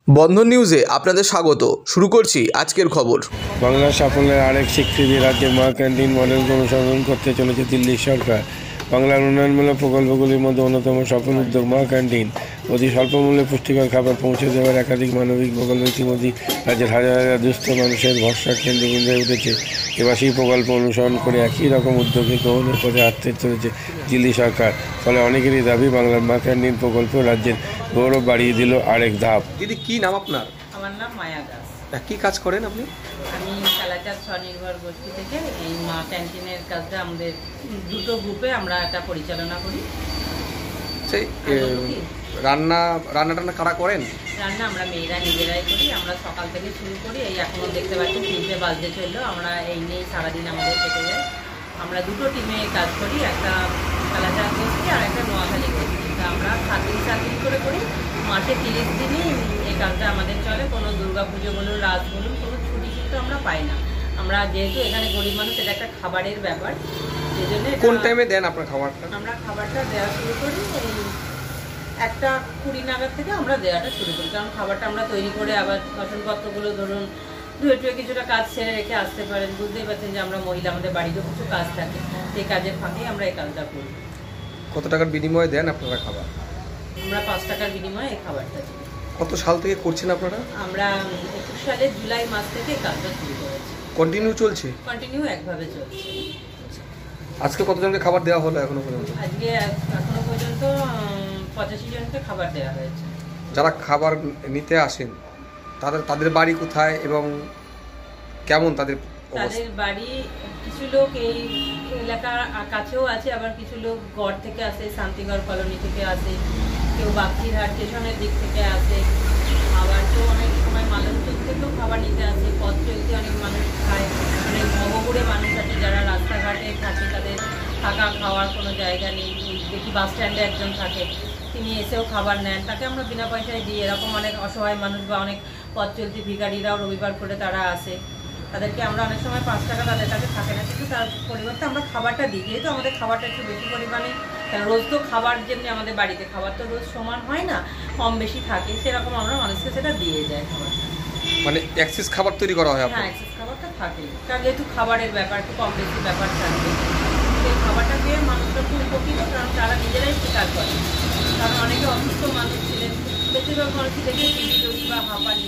বন্ধন নিউজে আপনাদের স্বাগত। শুরু করছি আজকের খবর। বাংলার সাফল্যের আরেক স্বীকৃতি রাজ্যের মা ক্যান্টিন মডেলকে অনুসরণ করতে চলেছে দিল্লি সরকার। বাংলার উন্নয়নমূলক প্রকল্পগুলির মধ্যে অন্যতম সফল উদ্যোগ মা ক্যান্টিন। অতি স্বল্প মূল্যে পুষ্টিকর খাবার পৌঁছে দেওয়ার একাধিক মানবিক প্রকল্প ইতিমধ্যেই রাজ্যের হাজার হাজার দুস্থ মানুষের ভরসার কেন্দ্রবিন্দু হয়ে উঠেছে। এবার সেই প্রকল্প অনুসরণ করে একই রকম উদ্যোগে গ্রহণের পথে হাঁটতে চলেছে দিল্লি সরকার। ফলে অনেকেরই দাবি বাংলার মা ক্যান্টিন প্রকল্প রাজ্যের গৌরব বাড়িয়ে দিল আরেক ধাপ। দিদি, কি নাম আপনার? আমার নাম মায়া দাস। কি কাজ করেন আপনি? আমি কালাচাঁদ স্বনির্ভর গোষ্ঠী থেকে এই মা ক্যান্টিনের কাজটা আমাদের দুটো গ্রুপে আমরা এটা পরিচালনা করি। সেই রান্না কারা করেন? রান্না আমরা মেয়েরা নিজেরাই করি। আমরা সকাল থেকে শুরু করি, এই এখনও দেখতে পাচ্ছি 3টে বাজতে চললো। আমরা এই নিয়েই সারাদিন আমাদের কেটে যায়। আমরা দুটো টিমে কাজ করি, একটা কালাচাঁদ গোষ্ঠী আর একটা নোয়াখালী গোষ্ঠী। তা আমরা 7 দিন করে করি। মাসে 30 দিনই এই কাজটা আমাদের চলে। কোনো দুর্গাপুজো বলুন, রাত বলুন, কোনো ছুটি কিন্তু আমরা পাই না। আমরা যেহেতু এখানে গরিব মানুষ, এটা একটা খাবারের ব্যাপার, সেই জন্য কোন টাইমে দেন আপনার খাবারটা? আমরা খাবারটা দেওয়া শুরু করি এই 1:20 নাগাদ থেকে আমরা দেওয়াটা শুরু করি। কারণ খাবারটা আমরা তৈরি করে আবার বাসনপত্রগুলো ধরুন ধুয়ে কিছুটা কাজ ছেড়ে রেখে আসতে পারেন। বুঝতেই পারছেন যে আমরা মহিলা, আমাদের বাড়িতেও কিছু কাজ থাকে, সেই কাজের ফাঁকেই আমরা এই কাজটা করি। কত টাকার বিনিময়ে দেন আপনারা খাবার? আমরা 5 টাকার বিনিময়ে এই খাবারটা দিই। কত সাল থেকে করছেন আপনারা? আমরা 21 সালের জুলাই মাস থেকে এই কাজটা শুরু করেছি। কন্টিনিউ চলছে? কন্টিনিউ একভাবে চলছে। আজকে কতজনকে খাবার দেওয়া হলো এখনো পর্যন্ত? আজকে এখনো পর্যন্ত 85 জনকে খাবার দেওয়া হয়েছে। যারা খাবার নিতে আসেন তাদের বাড়ি কোথায় এবং কেমন তাদের বাড়ি? কিছু লোক এই এলাকার কাছেও আছে, আবার কিছু লোক গড় থেকে আসে, শান্তিগড় কলোনি থেকে আসে, কেউ বাগচিরহাট স্টেশনের দিক থেকে আসে, আবার কেউ অনেক সময় মালঞ্চল থেকেও খাবার নিতে আসে। পথ চলতে অনেক মানুষ খায়, অনেক ভবঘুরে মানুষ আছে যারা রাস্তাঘাটে থাকে, তাদের থাকা খাওয়ার কোনো জায়গা নেই। দেখি বাস স্ট্যান্ডে একজন থাকে, তিনি এসেও খাবার নেন, তাকে আমরা বিনা পয়সায় দিই। এরকম অনেক অসহায় মানুষ বা অনেক পথ চলতি ভিখারিরাও রবিবার করে তারা আসে, তাদেরকে আমরা অনেক সময় 5 টাকা তাদের কাছে থাকে না, কিন্তু তার পরিবর্তে আমরা খাবারটা দিই। যেহেতু আমাদের খাবারটা একটু বেশি পরিমাণে, কারণ রোজ তো খাবার যেমনি আমাদের বাড়িতে খাবার তো রোজ সমান হয় না, কম বেশি থাকে, সেরকম আমরা মানুষকে সেটা দিয়ে যাই খাবারটা। মানে এক্সেস খাবার তৈরি করা হয়? হ্যাঁ, এক্সেস খাবারটা থাকে, কারণ যেহেতু খাবারের ব্যাপার একটু কম বেশি ব্যাপার থাকবে, সেই খাবারটা খেয়ে মানুষরা খুব উপকৃত, কারণ তারা নিজেরাই স্বীকার করে। কারণ অনেকে অসুস্থ মানুষ ছিলেন, বেশিরভাগ মানুষই দেখে টিভি বা হাঁপানি,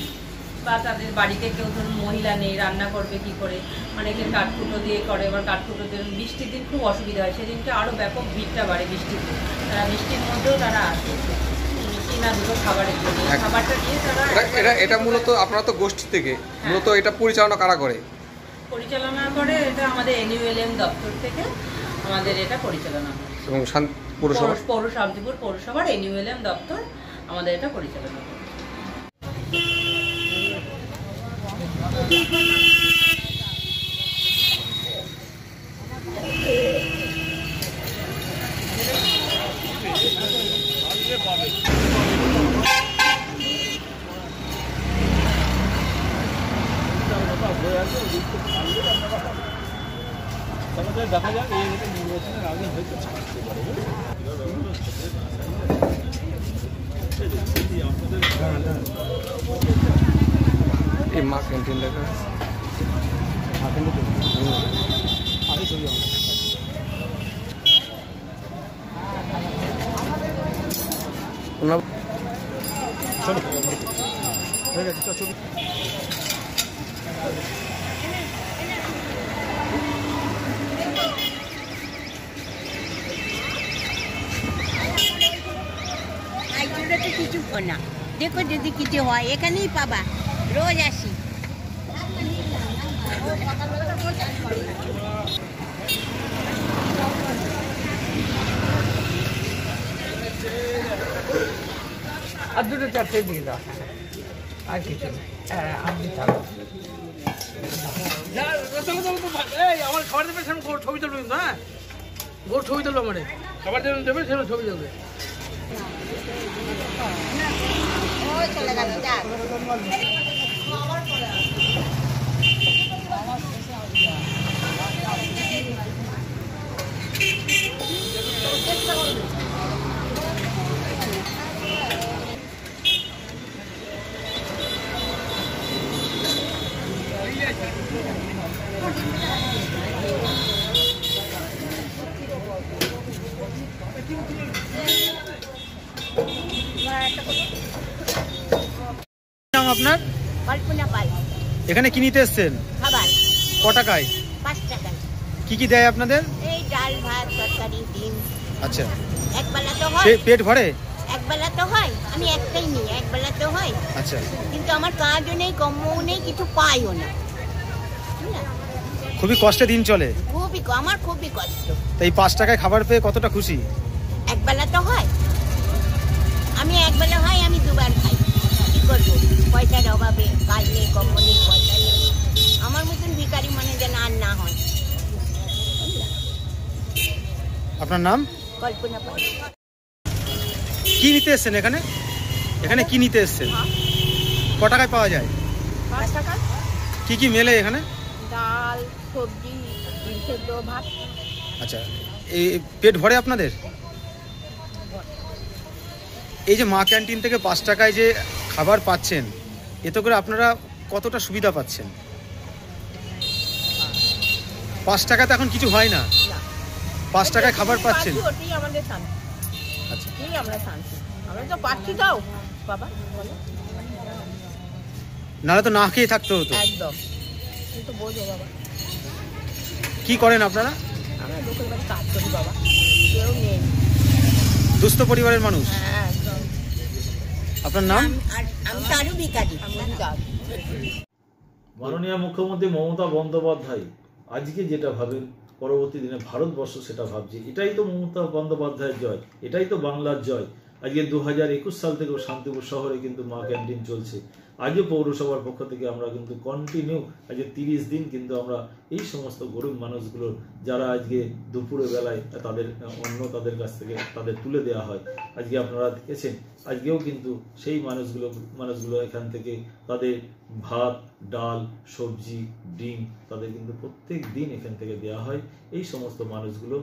বা তাদের বাড়িতে কেউ ধরুন মহিলা নেই, রান্না করবে কি করে, অনেকে কাঠকুটো দিয়ে করে, এবার কাঠকুটো দিয়ে বৃষ্টির দিন খুব অসুবিধা হয়, সেদিনটা আরও ব্যাপক ভিড়টা বাড়ে বৃষ্টির দিন। তারা বৃষ্টির মধ্যেও তারা আসে কিনা দুটো খাবারের জন্য, খাবারটা নিয়ে তারা এটা মূলত আপনারা তো গোষ্ঠী থেকে, মূলত এটা পরিচালনা কারা করে? পরিচালনা করে এটা আমাদের NULM দপ্তর থেকে আমাদের এটা পরিচালনা করে, এবং শান্তিপুর পৌরসভার NULM দপ্তর আমাদের এটা পরিচালনা করে। দেখা যাক এই নির্বাচনের আগে হয়তো ছাড়তে পারে। এই মা ক্যান্টিন লেখা আগে ছবি চলো হয়ে গেছে ছবি। কিছু না, দেখো যদি কিছু হয় এখানেই পাবা, রোজ আসি। আর 2-4টে দিয়ে দাও, আর কিছু আপনি থাকো। আমার খাবার দেবে সেরকম ছবি তুলবে, কিন্তু হ্যাঁ গোর ছবি তুলবে, আমার খাবার যেরকম দেবে সেরকম ছবি তুলবে। চলে গেল যাক। নাম আপনার? কল্পনা পাল। এখানে কি নিতে এসছেন? খাবার ক টাকায়? 5 টাকা। কি কি দেয় আপনাদের? এই ডাল ভাত তরকারি ডিম। আচ্ছা, একবেলা তো হয়। পেট ভরে? একবেলা তো হয়, আমি একটাই নিই, একবেলা তো হয়। আচ্ছা, কিন্তু আমার কাজও নেই, কম্মও নেই, কিছু পাইও না। বুঝলা? খুবই কষ্টে দিন চলে। আমার খুবই কষ্ট। তাই 5 টাকায় খাবার পেয়ে কতটা খুশি? একবেলা তো হয়, আমি একবেলা হয়, আমি দুবার খাই। কি করবো, পয়সার অভাবে, কাজ নেই, কম্ম নেই, পয়সা নেই। আমার মতন ভিখারি মানে যেন আর না হয়। আপনার নাম? কল্পনা পাল। কি নিতে এসছেন এখানে? এখানে কি নিতে এসছেন? ক টাকায় পাওয়া যায়? 5 টাকা। কি কি মেলে এখানে? ডাল, সবজি, ডিম সেদ্ধ, ভাত। আচ্ছা, এই পেট ভরে আপনাদের? এই যে মা ক্যান্টিন থেকে 5 টাকায় যে খাবার পাচ্ছেন, এতে করে আপনারা কতটা সুবিধা পাচ্ছেন? 5 টাকাতে এখন কিছু হয় না, 5 টাকায় খাবার পাচ্ছেন। ওটাই আমাদের শান্তি। আচ্ছা, এই আমরা শান্তি, আমরা তো পাচ্ছি তাও বাবা বলো। নাহলে তো না খেয়ে থাকতে হতো। একদম, তুমি তো বোঝো বাবা। কি করেন আপনারা? আমরা লোকের বাড়ি কাজ করি বাবা, কেউ নেই। দুস্থ পরিবারের মানুষ। হ্যাঁ একদম। আপনার নাম? আমি তারও ভিখারি। মাননীয় মুখ্যমন্ত্রী মমতা বন্দ্যোপাধ্যায় আজকে যেটা ভাবেন, পরবর্তী দিনে ভারতবর্ষ সেটা ভাবছে। এটাই তো মমতা বন্দ্যোপাধ্যায়ের জয়, এটাই তো বাংলার জয়। আজকে 2021 সাল থেকেও শান্তিপুর শহরে কিন্তু মা ক্যান্টিন চলছে। আজও পৌরসভার পক্ষ থেকে আমরা কিন্তু কন্টিনিউ আজকে 30 দিন কিন্তু আমরা এই সমস্ত গরিব মানুষগুলোর, যারা আজকে দুপুরের বেলায় তাদের অন্ন তাদের কাছ থেকে তাদের তুলে দেওয়া হয়, আজকে আপনারা দেখেছেন আজকেও কিন্তু সেই মানুষগুলো এখান থেকে তাদের ভাত, ডাল, সবজি, ডিম তাদের কিন্তু প্রত্যেক দিন এখান থেকে দেওয়া হয়। এই সমস্ত মানুষগুলো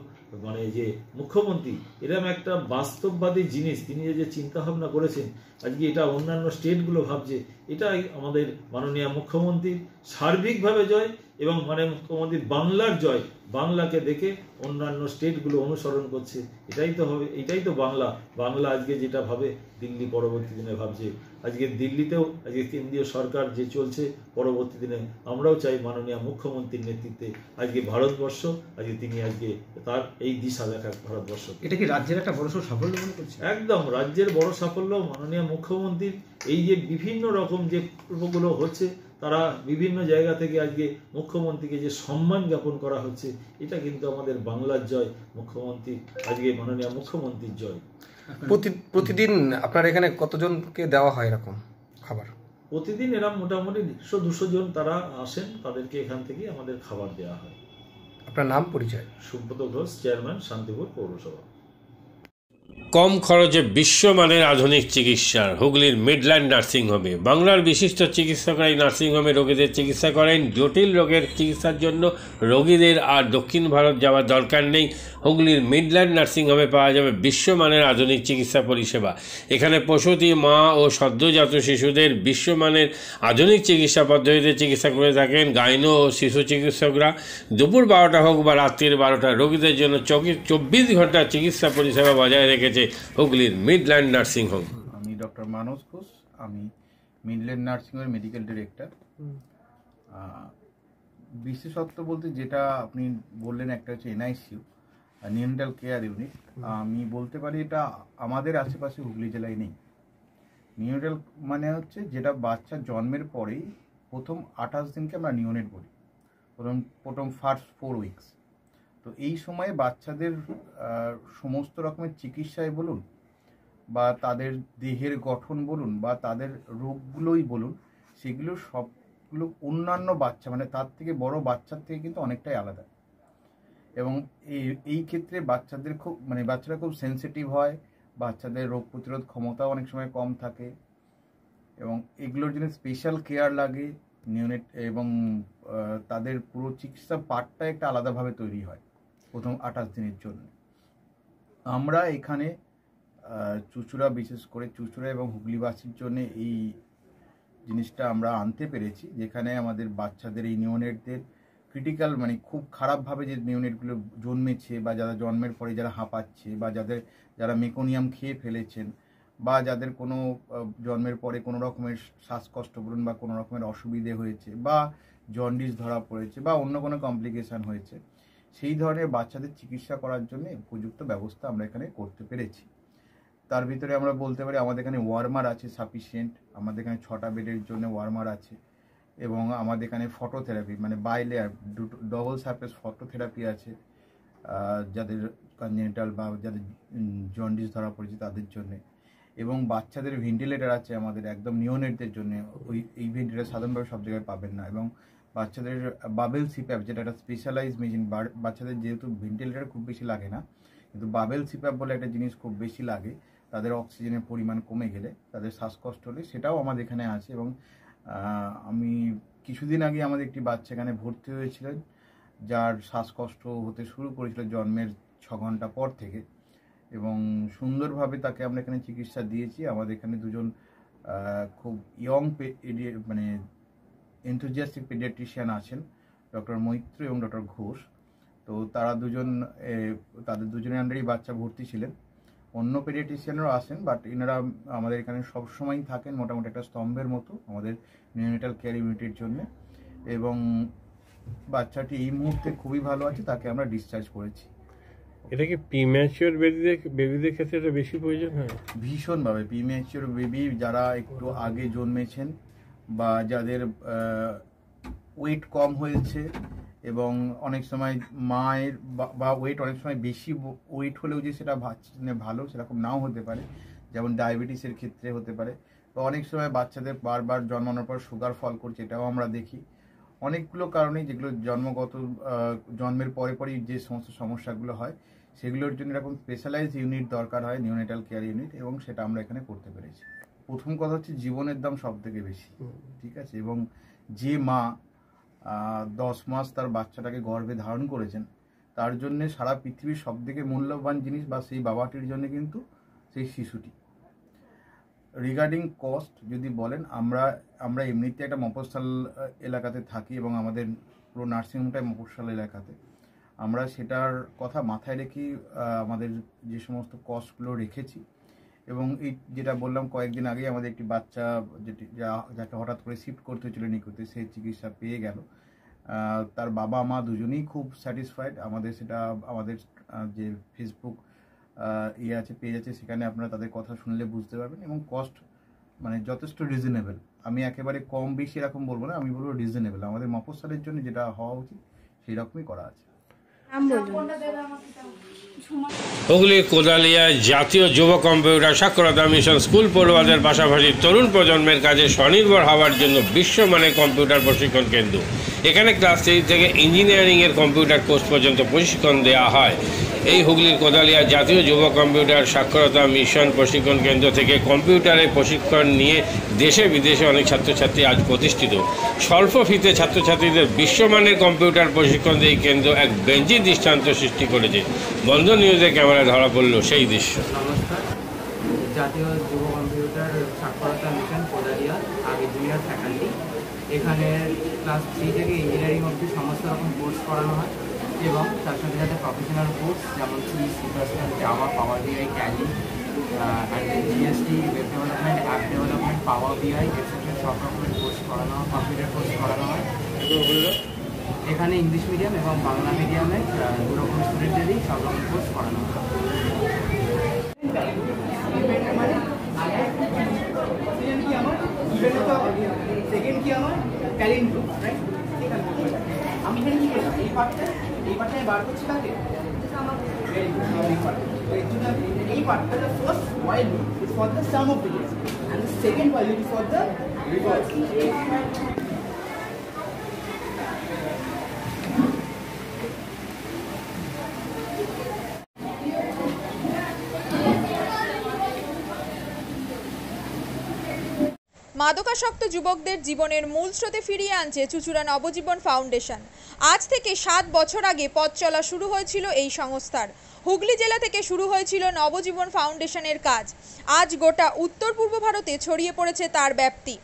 মানে যে মুখ্যমন্ত্রী এরকম একটা বাস্তববাদী জিনিস তিনি যে চিন্তা ভাবনা করেছেন, আজকে এটা অন্যান্য স্টেটগুলো ভাবছে, এটাই আমাদের মাননীয় মুখ্যমন্ত্রীর সার্বিকভাবে জয় এবং মানে মুখ্যমন্ত্রী বাংলার জয়। বাংলাকে দেখে অন্যান্য স্টেটগুলো অনুসরণ করছে, এটাই তো হবে, এটাই তো বাংলা। বাংলা আজকে যেটা ভাবে দিল্লি পরবর্তী দিনে ভাবছে। আজকে দিল্লিতেও আজকে কেন্দ্রীয় সরকার যে চলছে, পরবর্তী দিনে আমরাও চাই মাননীয় মুখ্যমন্ত্রীর নেতৃত্বে আজকে ভারতবর্ষ আজকে তিনি আজকে তার এই দিশা দেখা ভারতবর্ষ। এটা কি রাজ্যের একটা বড় সাফল্য মনে করছেন? একদম রাজ্যের বড় সাফল্য মাননীয় মুখ্যমন্ত্রীর এই যে বিভিন্ন রকম যে প্রকল্পগুলো হচ্ছে, তারা বিভিন্ন জায়গা থেকে আজকে মুখ্যমন্ত্রীকে যে সম্মান জ্ঞাপন করা হচ্ছে, এটা কিন্তু আমাদের বাংলার জয়, মুখ্যমন্ত্রী আজকে মাননীয় মুখ্যমন্ত্রীর জয়। প্রতিদিন আপনার এখানে কতজনকে দেওয়া হয় এরকম খাবার? প্রতিদিন এরা মোটামুটি 100-200 জন তারা আসেন, তাদেরকে এখান থেকে আমাদের খাবার দেওয়া হয়। আপনার নাম, পরিচয়? সুব্রত ঘোষ, চেয়ারম্যান, শান্তিপুর পৌরসভা। কম খরচে বিশ্বমানের আধুনিক চিকিৎসার হুগলির মিডল্যান্ড নার্সিংহোমে বাংলার বিশিষ্ট চিকিৎসকরা এই নার্সিংহোমে রোগীদের চিকিৎসা করেন। জটিল রোগের চিকিৎসার জন্য রোগীদের আর দক্ষিণ ভারত যাওয়ার দরকার নেই। হুগলির মিডল্যান্ড নার্সিংহোমে পাওয়া যাবে বিশ্বমানের আধুনিক চিকিৎসা পরিষেবা। এখানে প্রসূতি মা ও সদ্যজাত শিশুদের বিশ্বমানের আধুনিক চিকিৎসা পদ্ধতিতে চিকিৎসা করে থাকেন গাইনো ও শিশু চিকিৎসকরা। দুপুর 12টা হোক বা রাত্রির 12টা, রোগীদের জন্য 24 ঘন্টা চিকিৎসা পরিষেবা বজায় রেখেছে হুগলির মিডল্যান্ড নার্সিংহোম। আমি ডক্টর মানস ঘোষ, আমি মিডল্যান্ড নার্সিংহোমের মেডিকেল ডিরেক্টর। বিশেষত্ব বলতে যেটা আপনি বললেন, একটা হচ্ছে এনআইসিইউ, নিউনেটাল কেয়ার ইউনিট। আমি বলতে পারি এটা আমাদের আশেপাশে হুগলি জেলায় নেই। নিউনেটাল মানে হচ্ছে যেটা বাচ্চা জন্মের পরেই প্রথম 28 দিনকে আমরা নিউনেট বলি, প্রথম ফার্স্ট 4 উইকস। তো এই সময়ে বাচ্চাদের সমস্ত রকমের চিকিৎসায় বলুন বা তাদের দেহের গঠন বলুন বা তাদের রোগগুলোই বলুন, সেগুলো সবগুলো অন্যান্য বাচ্চা মানে তার থেকে বড় বাচ্চার থেকে কিন্তু অনেকটাই আলাদা। এবং এই ক্ষেত্রে বাচ্চাদের বাচ্চারা খুব সেন্সিটিভ হয়, বাচ্চাদের রোগ প্রতিরোধ ক্ষমতাও অনেক সময় কম থাকে এবং এগুলোর জন্য স্পেশাল কেয়ার লাগে নিউনেট, এবং তাদের পুরো চিকিৎসা পার্টটা একটা আলাদাভাবে তৈরি হয় প্রথম 28 দিনের জন্য। আমরা এখানে চুঁচুড়া, বিশেষ করে চুঁচুড়া এবং হুগলিবাসীর জন্য এই জিনিসটা আমরা আনতে পেরেছি, যেখানে আমাদের বাচ্চাদের এই নিওনেটদের ক্রিটিক্যাল মানে খুব খারাপভাবে যে নিওনেটগুলো জন্মেছে বা যারা জন্মের পরে যারা হাঁপাচ্ছে বা যারা মেকোনিয়াম খেয়ে ফেলেছেন বা যাদের কোনো জন্মের পরে কোনো রকমের শ্বাসকষ্ট বলুন বা কোনো রকমের অসুবিধে হয়েছে বা জন্ডিস ধরা পড়েছে বা অন্য কোনো কমপ্লিকেশান হয়েছে, সেই ধরনের বাচ্চাদের চিকিৎসা করার জন্য উপযুক্ত ব্যবস্থা আমরা এখানে করতে পেরেছি। তার ভিতরে আমরা বলতে পারি আমাদের এখানে ওয়ার্মার আছে সাফিসিয়েন্ট, আমাদের এখানে 6টা বেডের জন্য ওয়ার্মার আছে এবং আমাদের এখানে ফটোথেরাপি মানে বাইলেয়ার ডবল সারফেস ফটোথেরাপি আছে যাদের কনজেনিটাল বা যাদের জন্ডিস ধরা পড়েছে তাদের জন্য, এবং বাচ্চাদের ভেন্টিলেটার আছে আমাদের একদম নিওনেটদের জন্য। এই ভেন্টিলেটার সাধারণভাবে সব জায়গায় পাবেন না, এবং বাচ্চাদের বাবেল সিপ্যাপ যেটা একটা স্পেশালাইজ মেশিন, বাচ্চাদের যেহেতু ভেন্টিলেটার খুব বেশি লাগে না কিন্তু বাবেল সিপ্যাপ বলে একটা জিনিস খুব বেশি লাগে, তাদের অক্সিজেনের পরিমাণ কমে গেলে তাদের শ্বাসকষ্ট হলে, সেটাও আমাদের এখানে আছে। এবং আমি কিছুদিন আগে আমাদের একটি বাচ্চা এখানে ভর্তি হয়েছিলেন যার শ্বাসকষ্ট হতে শুরু করেছিল জন্মের 6 ঘন্টা পর থেকে, এবং সুন্দরভাবে তাকে আমরা এখানে চিকিৎসা দিয়েছি। আমাদের এখানে দুজন খুব ইয়ং মানে এনথুজিয়াস্টিক পেডিয়াট্রিশিয়ান আছেন, ডক্টর মৈত্র এবং ডক্টর ঘোষ। তো তারা তাদের দুজনের আন্ডারেই বাচ্চা ভর্তি ছিলেন। অন্য পেডিয়াট্রিশিয়ানরাও আসেন, বাট এনারা আমাদের এখানে সবসময়ই থাকেন মোটামুটি একটা স্তম্ভের মতো আমাদের নিওনেটাল কেয়ার ইউনিটের জন্য, এবং বাচ্চাটি এই মুহূর্তে খুবই ভালো আছে, তাকে আমরা ডিসচার্জ করেছি। এটা কি প্রিম্যাচিওর বেবিদের ক্ষেত্রে এটা বেশি প্রয়োজন হয়? ভীষণভাবে প্রিম্যাচিওর বেবি যারা একটু আগে জন্মেছেন বা যাদের ওয়েট কম হয়েছে, এবং অনেক সময় মায়ের বা ওয়েট অনেক সময় বেশি ওয়েট হলেও যে সেটা ভালো সেরকম নাও হতে পারে, যেমন ডায়াবেটিসের ক্ষেত্রে হতে পারে, বা অনেক সময় বাচ্চাদের বারবার জন্মানোর পর সুগার ফল করছে, এটাও আমরা দেখি। অনেকগুলো কারণেই যেগুলো জন্মের পরেই যে সমস্ত সমস্যাগুলো হয় সেগুলোর জন্য এরকম স্পেশালাইজড ইউনিট দরকার হয়, নিওনেটাল কেয়ার ইউনিট, এবং সেটা আমরা এখানে করতে পেরেছি। প্রথম কথা হচ্ছে জীবনের দাম সব থেকে বেশি, ঠিক আছে, এবং যে মা 10 মাস তার বাচ্চাটাকে গর্ভে ধারণ করেছেন তার জন্য সারা পৃথিবীর সব থেকে মূল্যবান জিনিস বা সেই বাবাটির জন্য কিন্তু সেই শিশুটি। রিগার্ডিং কস্ট যদি বলেন, আমরা এমনিতে একটা মফস্বল এলাকাতে থাকি এবং আমাদের পুরো নার্সিংহোমটাই মফস্বল এলাকাতে, আমরা সেটার কথা মাথায় রেখেই আমাদের যে সমস্ত কস্টগুলো রেখেছি। এবং এই যেটা বললাম কয়েকদিন আগেই আমাদের একটি বাচ্চা যাকে হঠাৎ করে শিফট করতে হয়েছিল নিকুতে, সেই চিকিৎসা পেয়ে গেল। তার বাবা মা দুজনেই খুব স্যাটিসফাইড। আমাদের যে ফেসবুক পেজ আছে, সেখানে আপনারা তাদের কথা শুনলে বুঝতে পারবেন, এবং কস্ট মানে যথেষ্ট রিজনেবল। আমি একেবারে কম বেশি এরকম বলবো না, আমি বলবো রিজনেবল। আমাদের মফস্বলের জন্য যেটা হওয়া উচিত সেই রকমই করা আছে। হুগলির কোদালিয়ায় জাতীয় যুব কম্পিউটার সাক্ষরতা মিশন স্কুল পড়ুয়াদের পাশাপাশি তরুণ প্রজন্মের কাজে স্বনির্ভর হওয়ার জন্য বিশ্বমানের কম্পিউটার প্রশিক্ষণ কেন্দ্র। এখানে ক্লাস 3 থেকে ইঞ্জিনিয়ারিংয়ের কম্পিউটার কোর্স পর্যন্ত প্রশিক্ষণ দেওয়া হয়। এই হুগলির কোদালিয়া জাতীয় যুব কম্পিউটার সাক্ষরতা মিশন প্রশিক্ষণ কেন্দ্র থেকে কম্পিউটারের প্রশিক্ষণ নিয়ে দেশে বিদেশে অনেক ছাত্রছাত্রী আজ প্রতিষ্ঠিত। স্বল্প ফিতে ছাত্রছাত্রীদের বিশ্বমানের কম্পিউটার প্রশিক্ষণ দিয়ে এই কেন্দ্র এক বেঞ্চি দৃষ্টান্ত সৃষ্টি করেছে। বন্ধন নিউজে ক্যামেরায় ধরা পড়ল সেই দৃশ্য। নমস্কার, জাতীয় যুব কম্পিউটার সাক্ষরতা মিশন কোদালিয়া, আগে জুনিয়র ফ্যাকাল্টি। এখানে ক্লাস 3 থেকে ইঞ্জিনিয়ারিং অবধি সমস্ত রকম কোর্স করানো হয়, এবং তার সাথে সাথে প্রফেশনাল কোর্স যেমন C++, Java, Power BI, Tally, GST, web development, app development, Power BI etcetera সব রকমের কোর্স করানো হয়, কম্পিউটার কোর্স করানো হয়। এখানে ইংলিশ মিডিয়াম এবং বাংলা মিডিয়ামে দুরকম স্টুডেন্টদেরই সব রকম কোর্স করানো হয়। সেকেন্ড কি আমার ট্যালেন্ট, রাইট? আমি এখানে কি করলাম, এই পার্টটা বার করছি কাকে, এই পার্টটা the first while loop is for the sum of digits and the second while loop is for the reverse. মাদকাসক্ত যুবকদের জীবনের মূল স্রোতে ফিরিয়ে আনছে চুঁচুড়া নবজীবন ফাউন্ডেশন। আজ থেকে 7 বছর আগে পথ চলা শুরু হয়েছিল এই সংস্থার। হুগলি জেলা থেকে শুরু হয়েছিল নবজীবন ফাউন্ডেশনের কাজ। আজ গোটা উত্তর পূর্ব ভারতে ছড়িয়ে পড়েছে তার ব্যাপ্তি।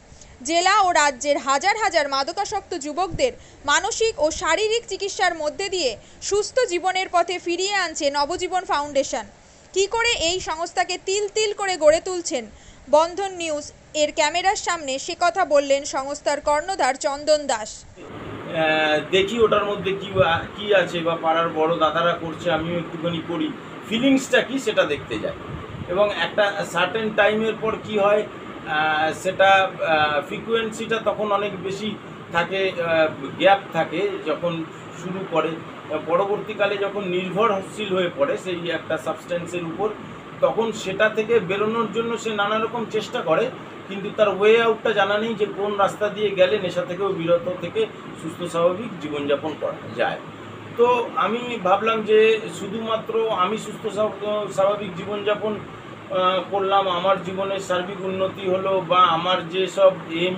জেলা ও রাজ্যের হাজার হাজার মাদকাসক্ত যুবকদের মানসিক ও শারীরিক চিকিৎসার মধ্যে দিয়ে সুস্থ জীবনের পথে ফিরিয়ে আনছে নবজীবন ফাউন্ডেশন। কী করে এই সংস্থাকে তিল তিল করে গড়ে তুলছেন বন্ধন নিউজ এর ক্যামেরার সামনে, সে কথা বললেন সংস্থার কর্ণধার চন্দন দাস। দেখি ওটার মধ্যে কি আছে বা পাড়ার বড় দাদারা করছে, আমিও একটুখানি করি, ফিলিংসটা কি সেটা দেখতে যাই। এবং একটা সার্টেন টাইমের পর কি হয়, সেটা ফ্রিকোয়েন্সিটা তখন অনেক বেশি থাকে, গ্যাপ থাকে যখন শুরু করে, পরবর্তীকালে যখন নির্ভরশীল হয়ে পড়ে সেই একটা সাবস্টেন্সের উপর, তখন সেটা থেকে বেরোনোর জন্য সে নানা রকম চেষ্টা করে, কিন্তু তার ওয়ে আউটটা জানা নেই যে কোন রাস্তা দিয়ে গেলে নেশা থেকেও বিরত থেকে সুস্থ স্বাভাবিক জীবনযাপন করা যায়। তো আমি ভাবলাম যে শুধুমাত্র আমি সুস্থ স্বাভাবিক জীবনযাপন করলাম, আমার জীবনের সার্বিক উন্নতি হলো, বা আমার যেসব এম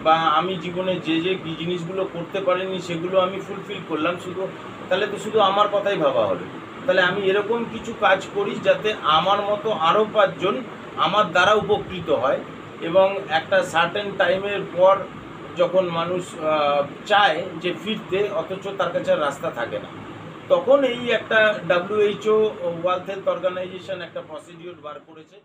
বা আমি জীবনে যে জিনিসগুলো করতে পারিনি সেগুলো আমি ফুলফিল করলাম, তাহলে তো শুধু আমার কথাই ভাবা হলো। তাহলে আমি এরকম কিছু কাজ করি যাতে আমার মতো আরও 5 জন আমার দ্বারা উপকৃত হয়, এবং একটা সার্টেন টাইমের পর যখন মানুষ চায় যে ফিরতে, অথচ তার কাছে রাস্তা থাকে না, তখন এই একটা WHO ওয়ার্ল্ড হেলথ অর্গানাইজেশন একটা প্রসিডিওর বার করেছে।